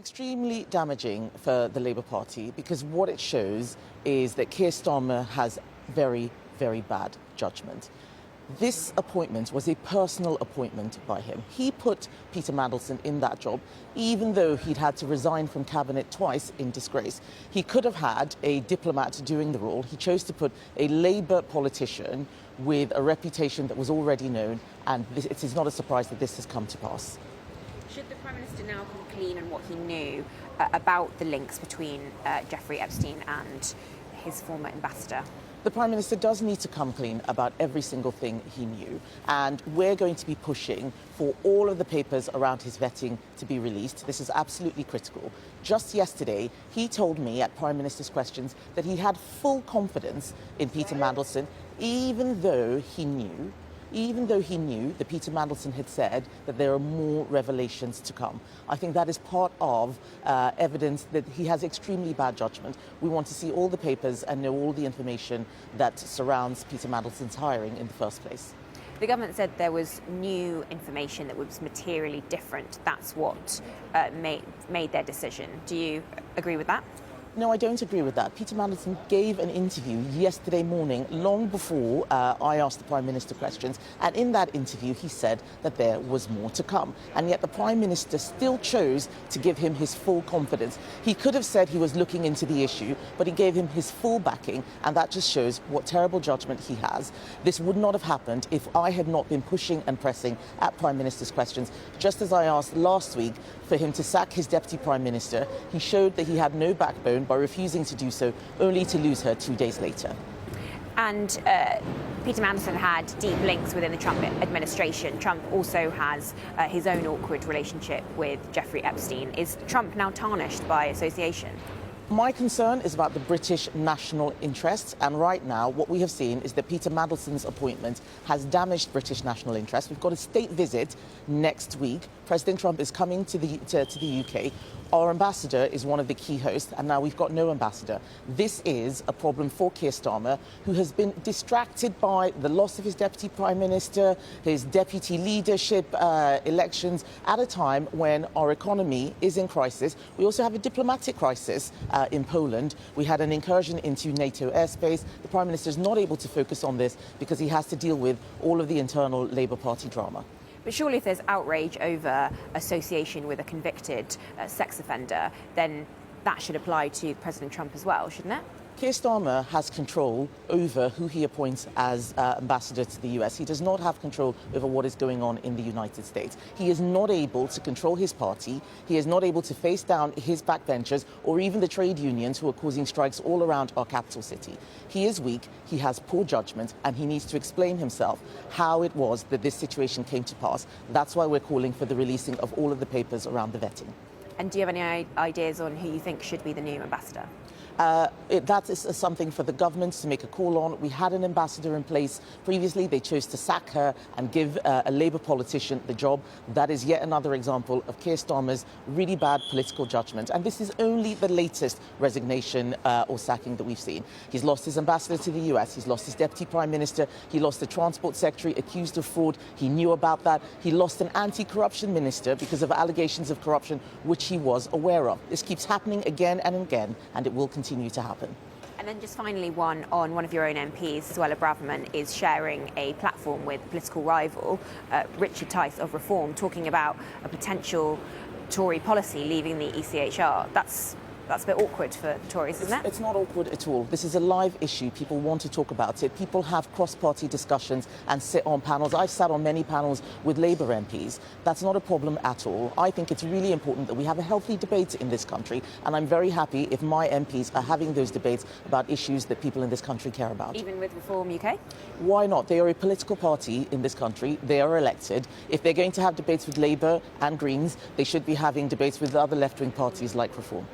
Extremely damaging for the Labour Party because what it shows is that Keir Starmer has very, very bad judgment. This appointment was a personal appointment by him. He put Peter Mandelson in that job, even though he'd had to resign from cabinet twice in disgrace. He could have had a diplomat doing the role. He chose to put a Labour politician with a reputation that was already known, and it is not a surprise that this has come to pass. Should the Prime Minister now come clean on what he knew about the links between Jeffrey Epstein and his former ambassador? The Prime Minister does need to come clean about every single thing he knew, and we're going to be pushing for all of the papers around his vetting to be released. This is absolutely critical. Just yesterday, he told me at Prime Minister's Questions that he had full confidence in Peter Mandelson, even though he knew that Peter Mandelson had said that there are more revelations to come. I think that is part of evidence that he has extremely bad judgment. We want to see all the papers and know all the information that surrounds Peter Mandelson's hiring in the first place. The government said there was new information that was materially different. That's what made their decision. Do you agree with that? No, I don't agree with that. Peter Mandelson gave an interview yesterday morning, long before I asked the Prime Minister questions, and in that interview he said that there was more to come. And yet the Prime Minister still chose to give him his full confidence. He could have said he was looking into the issue, but he gave him his full backing, and that just shows what terrible judgment he has. This would not have happened if I had not been pushing and pressing at Prime Minister's Questions. Just as I asked last week for him to sack his Deputy Prime Minister, he showed that he had no backbone by refusing to do so, only to lose her 2 days later. And Peter Mandelson had deep links within the Trump administration. Trump also has his own awkward relationship with Jeffrey Epstein. Is Trump now tarnished by association? My concern is about the British national interests, and right now what we have seen is that Peter Mandelson's appointment has damaged British national interests. We've got a state visit next week. President Trump is coming to the UK. Our ambassador is one of the key hosts, and now we've got no ambassador. This is a problem for Keir Starmer, who has been distracted by the loss of his deputy prime minister, his deputy leadership elections, at a time when our economy is in crisis. We also have a diplomatic crisis in Poland. We had an incursion into NATO airspace. The Prime Minister is not able to focus on this because he has to deal with all of the internal Labour Party drama. But surely if there's outrage over association with a convicted sex offender, then that should apply to President Trump as well, shouldn't it? Keir Starmer has control over who he appoints as ambassador to the US. He does not have control over what is going on in the United States. He is not able to control his party. He is not able to face down his backbenchers or even the trade unions who are causing strikes all around our capital city. He is weak, he has poor judgment, and he needs to explain himself how it was that this situation came to pass. That's why we're calling for the releasing of all of the papers around the vetting. And do you have any ideas on who you think should be the new ambassador? That is something for the government to make a call on. We had an ambassador in place previously. They chose to sack her and give a Labour politician the job. That is yet another example of Keir Starmer's really bad political judgment. And this is only the latest resignation or sacking that we've seen. He's lost his ambassador to the US. He's lost his deputy prime minister. He lost the transport secretary accused of fraud. He knew about that. He lost an anti-corruption minister because of allegations of corruption, which he was aware of. This keeps happening again and again, and it will continue to happen. And then just finally one of your own MPs, Suella Braverman, is sharing a platform with political rival Richard Tice of Reform, talking about a potential Tory policy leaving the ECHR. That's a bit awkward for Tories, isn't it? It's not awkward at all. This is a live issue. People want to talk about it. People have cross-party discussions and sit on panels. I've sat on many panels with Labour MPs. That's not a problem at all. I think it's really important that we have a healthy debate in this country, and I'm very happy if my MPs are having those debates about issues that people in this country care about. Even with Reform UK? Why not? They are a political party in this country. They are elected. If they're going to have debates with Labour and Greens, they should be having debates with other left-wing parties like Reform.